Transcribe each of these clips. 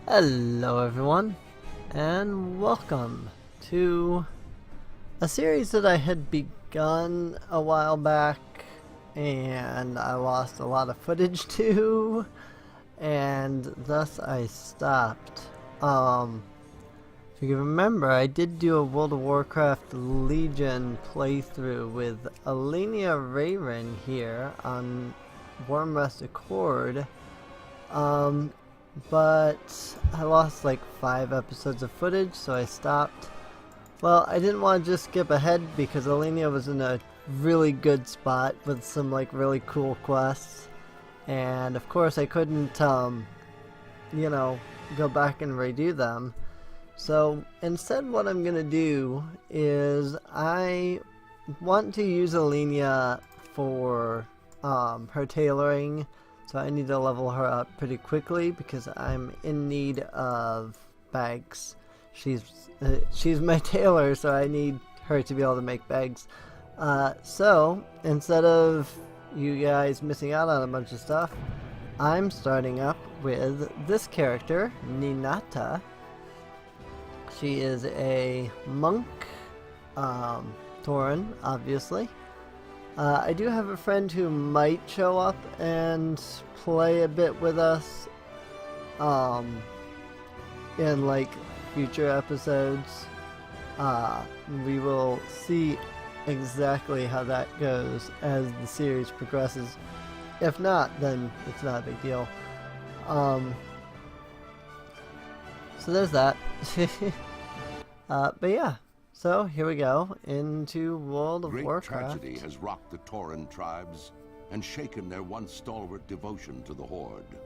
Hello everyone, and welcome to a series that I had begun a while back, and I lost a lot of footage to, and thus I stopped. If you can remember, I did do a World of Warcraft Legion playthrough with Alenia Rayrin here on Wyrmrest Accord, but I lost like 5 episodes of footage, so I stopped. Well, I didn't want to just skip ahead because Alenia was in a really good spot with some like really cool quests, and of course I couldn't, go back and redo them. So instead what I'm gonna do is I want to use Alenia for her tailoring. So I need to level her up pretty quickly because I'm in need of bags. She's my tailor, so I need her to be able to make bags. So instead of you guys missing out on a bunch of stuff, I'm starting up with this character, Ninata. She is a monk, Tauren, obviously. I do have a friend who might show up and play a bit with us in like future episodes. We will see exactly how that goes as the series progresses. If not, then it's not a big deal. So there's that. But yeah. So here we go into World of Warcraft. Great tragedy has rocked the Tauren tribes and shaken their once stalwart devotion to the Horde.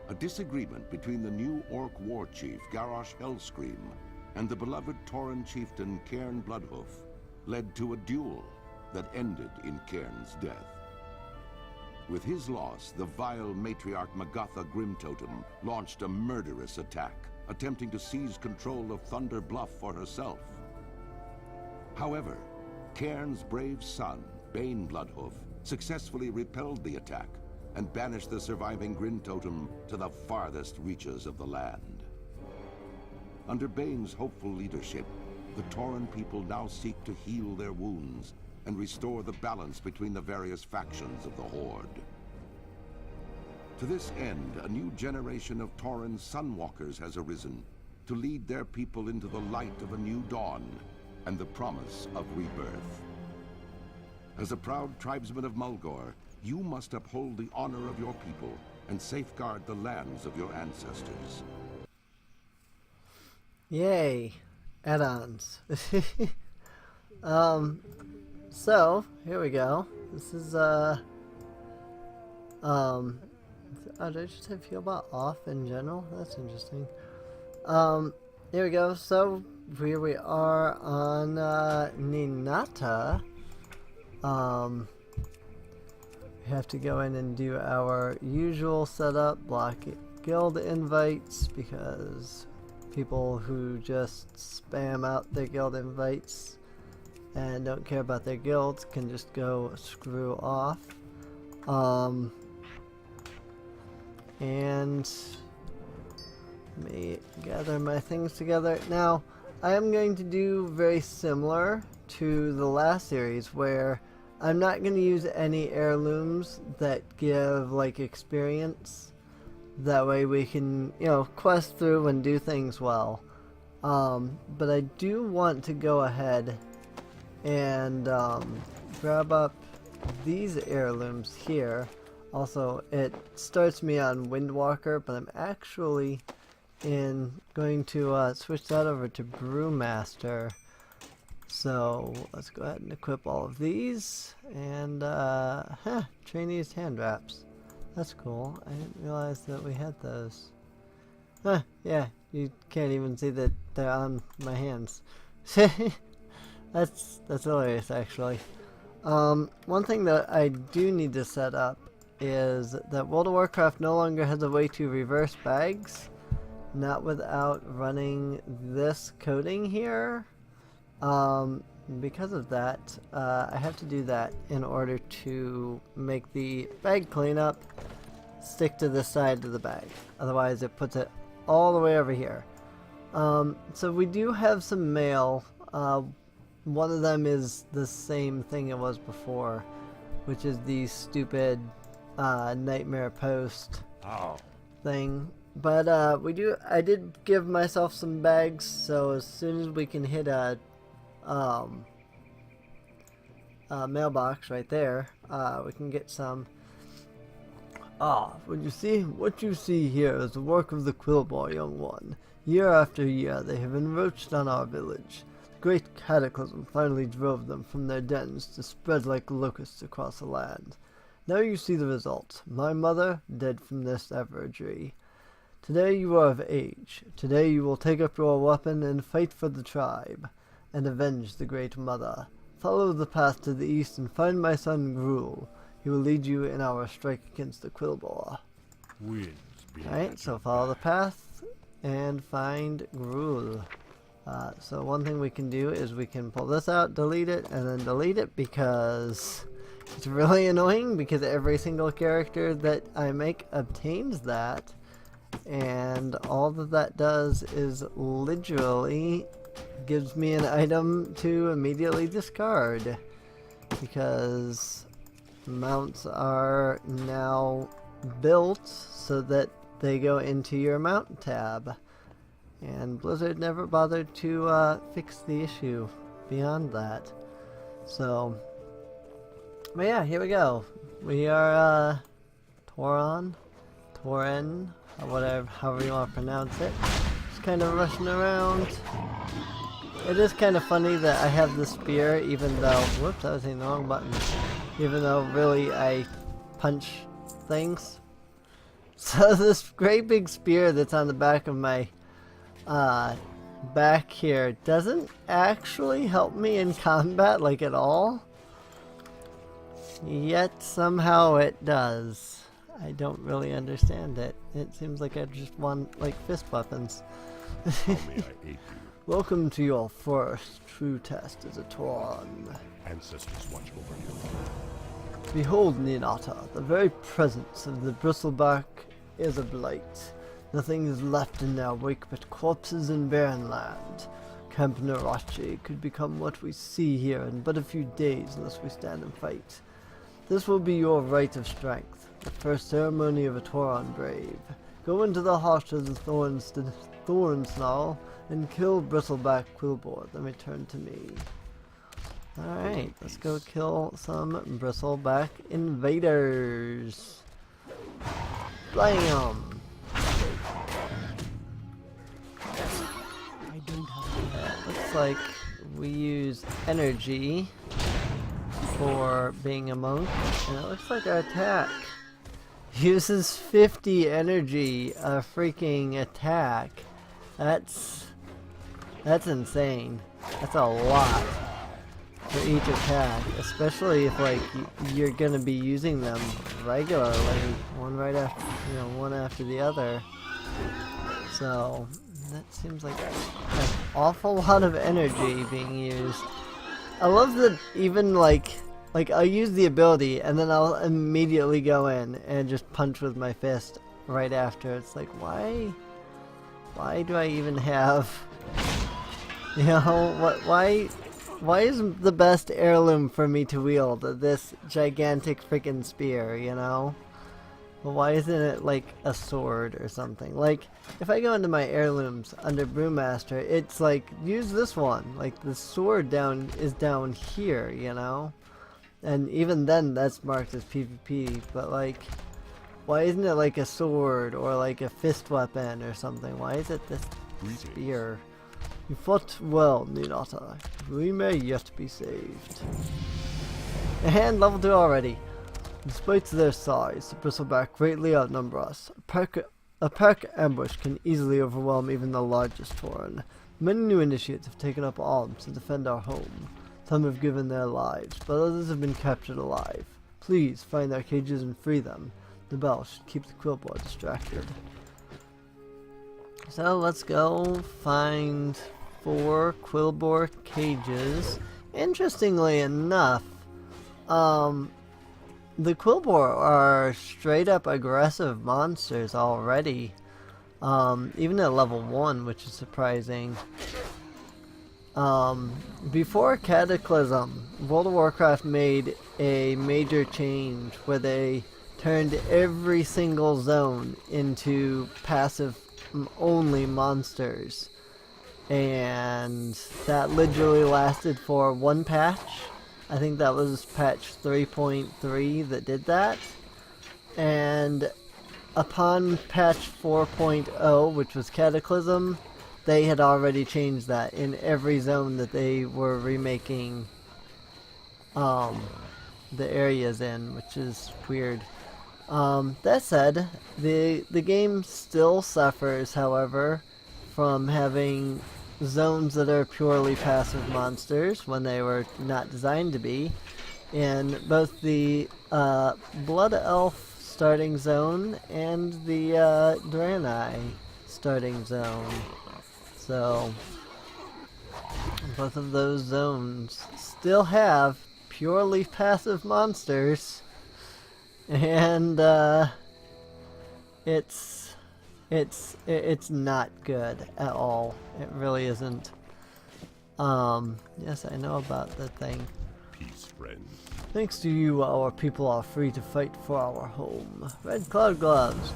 A disagreement between the new Orc war chief Garrosh Hellscream and the beloved Tauren chieftain Cairn Bloodhoof led to a duel that ended in Cairn's death. With his loss, the vile matriarch Magatha Grimtotem launched a murderous attack, attempting to seize control of Thunder Bluff for herself. However, Cairn's brave son, Bane Bloodhoof, successfully repelled the attack and banished the surviving Grimtotem to the farthest reaches of the land. Under Bane's hopeful leadership, the Tauren people now seek to heal their wounds and restore the balance between the various factions of the Horde. To this end, a new generation of Tauren Sunwalkers has arisen to lead their people into the light of a new dawn and the promise of rebirth. As a proud tribesman of Mulgore, you must uphold the honor of your people and safeguard the lands of your ancestors. Yay, add-ons. So here we go. This is oh, did I just have Healbot off in general? That's interesting. Here we go. So here we are on Ninata. We have to go in and do our usual setup, block guild invites, because people who just spam out their guild invites and don't care about their guilds can just go screw off. And let me gather my things together. Now, I am going to do very similar to the last series where I'm not going to use any heirlooms that give like experience. That way we can, quest through and do things well. But I do want to go ahead and grab up these heirlooms here. Also, it starts me on Windwalker, but I'm actually going to switch that over to Brewmaster. So let's go ahead and equip all of these, and trainees hand wraps. That's cool. I didn't realize that we had those. Yeah, you can't even see that they're on my hands. That's hilarious, actually. One thing that I do need to set up is that World of Warcraft no longer has a way to reverse bags, not without running this coding here. Because of that, I have to do that in order to make the bag cleanup stick to the side of the bag. Otherwise it puts it all the way over here. So we do have some mail. One of them is the same thing it was before, which is the stupid Nightmare Post thing. But I did give myself some bags, so as soon as we can hit a mailbox right there, we can get some. What you see here is the work of the Quillboar, young one. Year after year they have encroached on our village. The great cataclysm finally drove them from their dens to spread like locusts across the land. Now you see the result. My mother, dead from this savagery. Today you are of age. Today you will take up your weapon and fight for the tribe, and avenge the great mother. Follow the path to the east and find my son Gruul. He will lead you in our strike against the Quillboar. Alright, so follow the path and find Gruul. So one thing we can do is we can pull this out, delete it, and then delete it, because it's really annoying, because every single character that I make obtains that, and all that does is literally gives me an item to immediately discard, because mounts are now built so that they go into your mount tab, and Blizzard never bothered to fix the issue beyond that. So, but yeah, here we go. We are Tauren, however you want to pronounce it. Just kind of rushing around. It is kind of funny that I have the spear, even though, whoops, I was hitting the wrong button. Even though really I punch things. So this great big spear that's on the back of my back here doesn't actually help me in combat, like, at all. Yet somehow it does. I don't really understand it. It seems like I just want, like, fist weapons. Welcome to your first true test as a Tauren. Ancestors watch over you. Behold, Ninata, the very presence of the Bristleback is a blight. Nothing is left in their wake but corpses and barren land. Camp Narachi could become what we see here in but a few days unless we stand and fight. This will be your rite of strength, the first ceremony of a Tauren brave. Go into the heart of the thorn snarl and kill Bristleback Quillboar, then return to me. Alright, let's go kill some Bristleback invaders. Blam! Looks like we use energy for being a monk, and it looks like our attack uses 50 energy a freaking attack. That's insane. That's a lot for each attack, especially if, like, you're gonna be using them regularly, one after the other. So that seems like an awful lot of energy being used. I love that even like I'll use the ability and then I'll immediately go in and just punch with my fist right after. It's like, why do I even have, why is the best heirloom for me to wield this gigantic freaking spear, you know? Well, why isn't it like a sword or something? Like, if I go into my heirlooms under Brewmaster, it's like, use this one. Like, the sword is down here, you know? And even then, that's marked as PvP, but like, why isn't it like a sword or like a fist weapon or something? Why is it this spear? You fought well, Ninata. We may yet be saved. And level 2 already. Despite their size, the Bristleback greatly outnumber us. A pack ambush can easily overwhelm even the largest Tauren. Many new initiates have taken up arms to defend our home. Some have given their lives, but others have been captured alive. Please find their cages and free them. The bell should keep the Quillboar distracted. So let's go find 4 Quillboar cages. Interestingly enough, the Quillboar are straight up aggressive monsters already. even at level 1, which is surprising. Before Cataclysm, World of Warcraft made a major change where they turned every single zone into passive only monsters. And that literally lasted for one patch. I think that was patch 3.3 that did that. And upon patch 4.0, which was Cataclysm, they had already changed that in every zone that they were remaking the areas in, which is weird. That said, the game still suffers, however, from having zones that are purely passive monsters when they were not designed to be. In both the Blood Elf starting zone and the Draenei starting zone. So, both of those zones still have purely passive monsters, and it's not good at all. It really isn't. Yes, I know about the thing. Peace, friends. Thanks to you, our people are free to fight for our home. Red Cloud Gloves,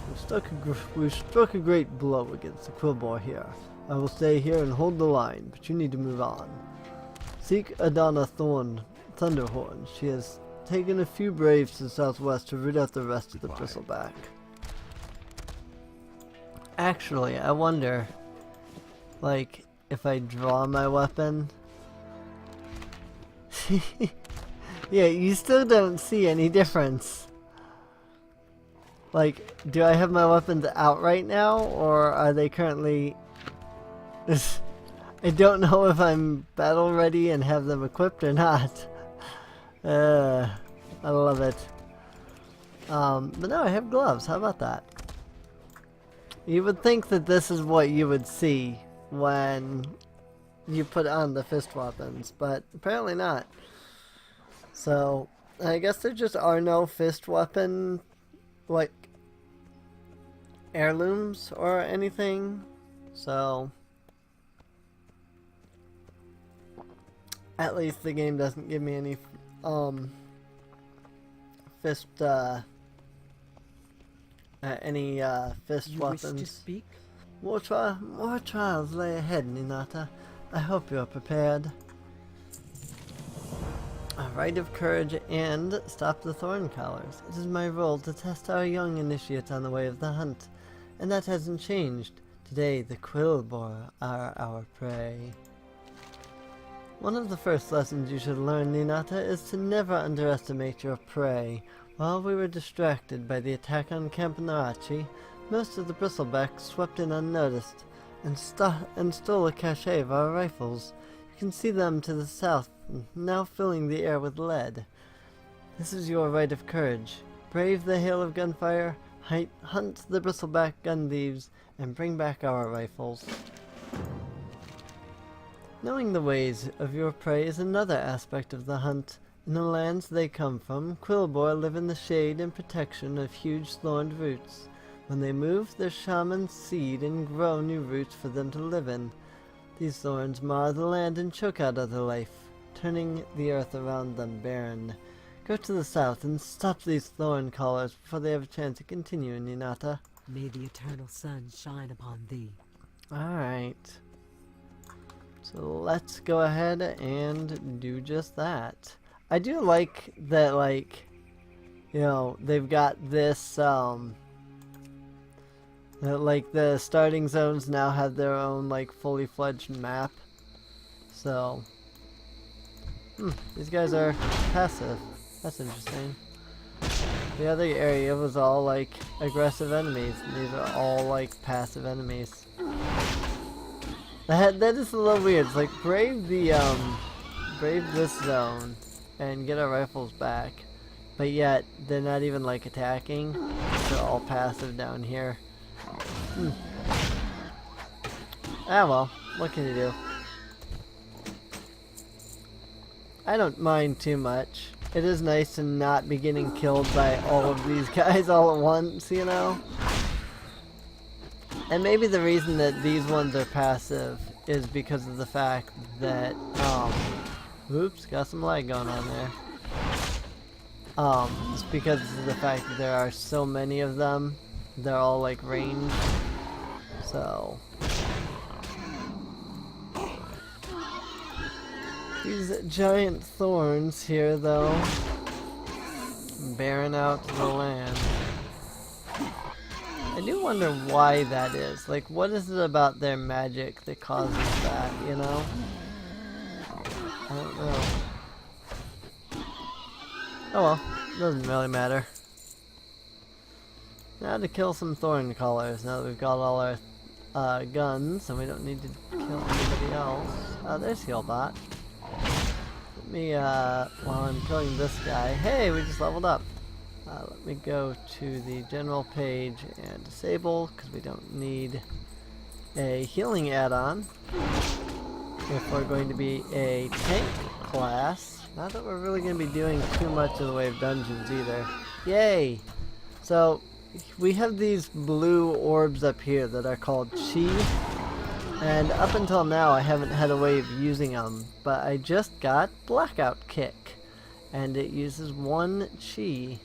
we've struck a great blow against the Quillboar here. I will stay here and hold the line, but you need to move on. Seek Adana Thunderhorn. She has taken a few braves to the southwest to root out the rest of the Bristleback. Actually, I wonder, like, if I draw my weapon. Yeah, you still don't see any difference. Like, do I have my weapons out right now, or are they currently... I don't know if I'm battle ready and have them equipped or not. I love it. But no, I have gloves. How about that? You would think that this is what you would see when you put on the fist weapons, but apparently not. So, I guess there just are no fist weapon, like, heirlooms or anything. So, at least the game doesn't give me any, fist, fist weapons. Wish to speak? More trials lay ahead, Ninata. I hope you are prepared. A rite of courage and stop the thorn collars. It is my role to test our young initiates on the way of the hunt, and that hasn't changed. Today, the Quillboar are our prey. One of the first lessons you should learn, Ninata, is to never underestimate your prey. While we were distracted by the attack on Camp Narachi, most of the Bristleback swept in unnoticed and stole a cache of our rifles. You can see them to the south, now filling the air with lead. This is your rite of courage. Brave the hail of gunfire, hunt the Bristleback gun thieves, and bring back our rifles. Knowing the ways of your prey is another aspect of the hunt. In the lands they come from, Quillboar live in the shade and protection of huge thorned roots. When they move, their shamans seed and grow new roots for them to live in. These thorns mar the land and choke out other life, turning the earth around them barren. Go to the south and stop these thorn collars before they have a chance to continue, Ninata. May the eternal sun shine upon thee. Alright. So let's go ahead and do just that. I do like that, like, you know, they've got this, like, the starting zones now have their own, like, fully fledged map. So, these guys are passive. That's interesting. The other area was all, like, aggressive enemies, and these are all, like, passive enemies. That is a little weird. It's like, brave this zone and get our rifles back, but yet they're not even, like, attacking. They're all passive down here. Ah well, what can you do? I don't mind too much. It is nice to not be getting killed by all of these guys all at once, you know? And maybe the reason that these ones are passive is because of the fact that, oops, got some lag going on there. It's because of the fact that there are so many of them. They're all like ranged. So these giant thorns here though, bearing out the land. I do wonder why that is. Like, what is it about their magic that causes that, you know? I don't know. Oh well, doesn't really matter. Now to kill some thorn callers, now that we've got all our guns, and we don't need to kill anybody else. There's Healbot. Let me, while I'm killing this guy, hey, we just leveled up. Let me go to the general page and disable, because we don't need a healing add-on if we're going to be a tank class. Not that we're really going to be doing too much in the way of dungeons either. Yay! So, we have these blue orbs up here that are called Chi, and up until now I haven't had a way of using them, but I just got Blackout Kick, and it uses 1 Chi.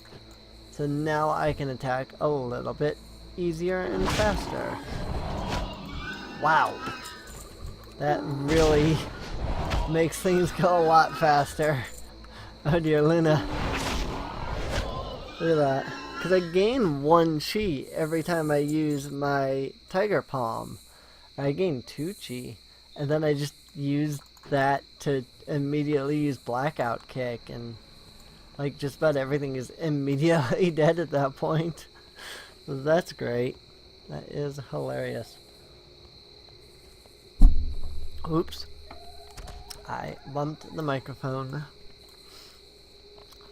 So now I can attack a little bit easier and faster. Wow. That really makes things go a lot faster. Oh dear, Luna. Look at that. Because I gain 1 Chi every time I use my Tiger Palm. I gain 2 Chi. And then I just use that to immediately use Blackout Kick, and like just about everything is immediately dead at that point. So that's great. That is hilarious. Oops. I bumped the microphone.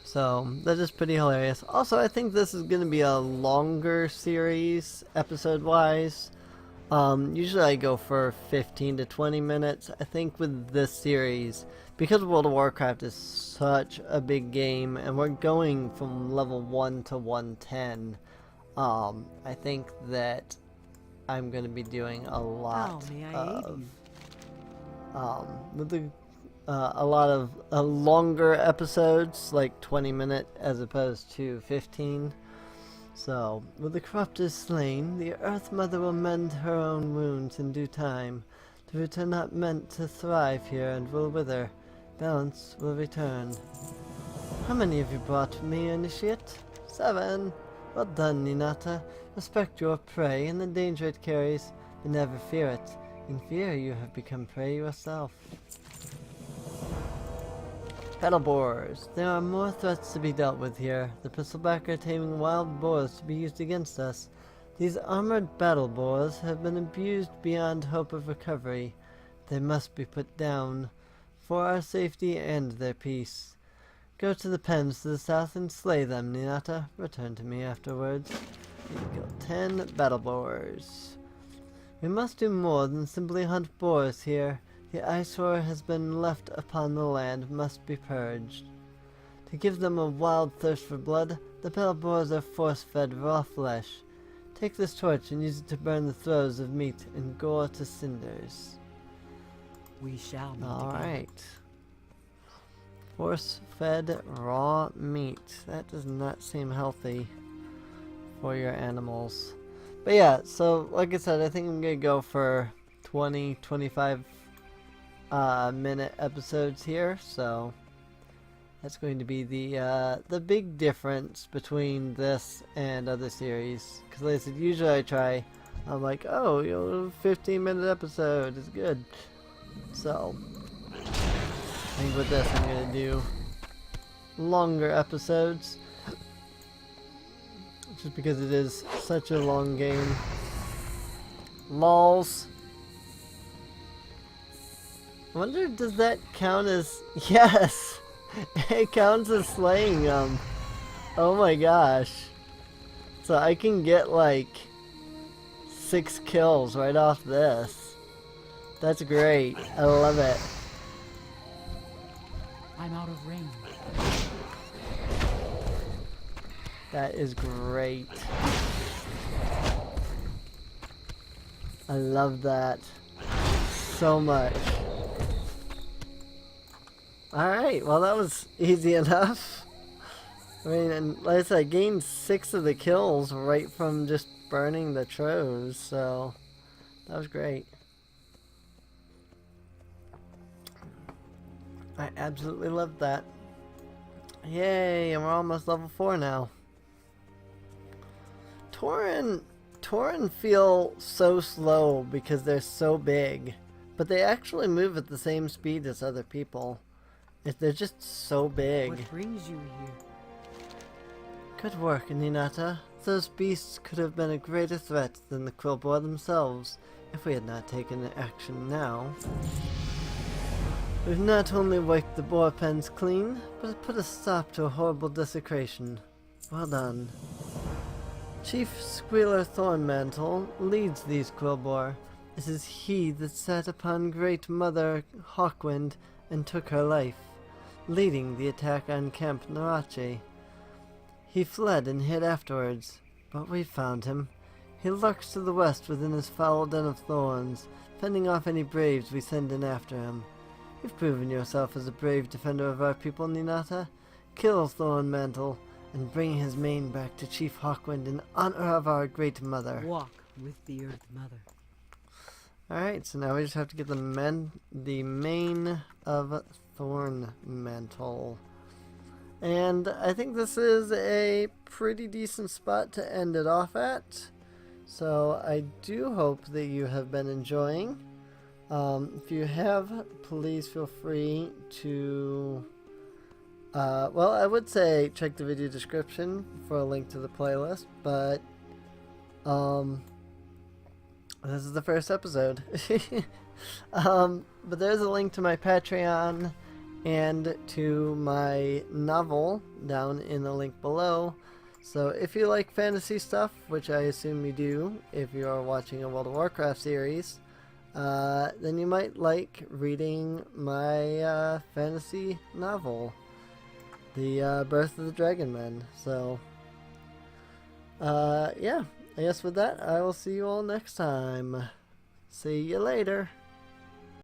So that is pretty hilarious. Also, I think this is going to be a longer series, episode-wise. Usually I go for 15 to 20 minutes. I think with this series, because World of Warcraft is such a big game, and we're going from level 1 to 110, I think that I'm going to be doing a lot of longer episodes, like 20-minute as opposed to 15. So, when the corrupt is slain, the Earth Mother will mend her own wounds in due time. The roots are not meant to thrive here and will wither. Balance will return. How many have you brought for me, Initiate? 7. Well done, Ninata. Respect your prey and the danger it carries, but never fear it. In fear you have become prey yourself. Battle boars. There are more threats to be dealt with here. The Bristleback are taming wild boars to be used against us. These armored battle boars have been abused beyond hope of recovery. They must be put down, for our safety and their peace. Go to the pens to the south and slay them, Ninata. Return to me afterwards. You killed 10 battle boars. We must do more than simply hunt boars here. The eyesore has been left upon the land, must be purged. To give them a wild thirst for blood, the battle boars are force-fed raw flesh. Take this torch and use it to burn the throes of meat and gore to cinders. We shall meet Alright. Force-fed raw meat. That does not seem healthy for your animals. But yeah, so like I said, I think I'm going to go for 20-25 minute episodes here, so that's going to be the big difference between this and other series. Because like I said, usually I'm like, oh, 15-minute episode is good. So I think with this I'm going to do longer episodes, just because it is such a long game. Lols. I wonder, does that count as... Yes! It counts as slaying them. Oh my gosh. So I can get like 6 kills right off this. That's great. I love it. I'm out of range. That is great. I love that so much. Alright, well that was easy enough. I mean, and like I said, I gained 6 of the kills right from just burning the troves, so that was great. I absolutely loved that. Yay, and we're almost level 4 now. Tauren feel so slow because they're so big, but they actually move at the same speed as other people. They're just so big. What brings you here? Good work, Ninata. Those beasts could have been a greater threat than the Quillboar themselves if we had not taken action now. We've not only wiped the boar pens clean, but have put a stop to a horrible desecration. Well done. Chief Squealer Thornmantle leads these Quillboar. It is he that sat upon Great Mother Hawkwind and took her life, leading the attack on Camp Narache. He fled and hid afterwards, but we found him. He lurks to the west within his foul den of thorns, fending off any braves we send in after him. You've proven yourself as a brave defender of our people, Ninata. Kill Thornmantle and bring his mane back to Chief Hawkwind in honor of our Great Mother. Walk with the Earth Mother. Alright, so now we just have to get the mane of Thornmantle. And I think this is a pretty decent spot to end it off at. So I do hope that you have been enjoying. If you have, please feel free to... well, I would say check the video description for a link to the playlist, but this is the first episode. But there's a link to my Patreon and to my novel down in the link below. So if you like fantasy stuff, which I assume you do if you are watching a World of Warcraft series, then you might like reading my fantasy novel, The Birth of the Dragon Men. So, yeah, I guess with that, I will see you all next time. See you later.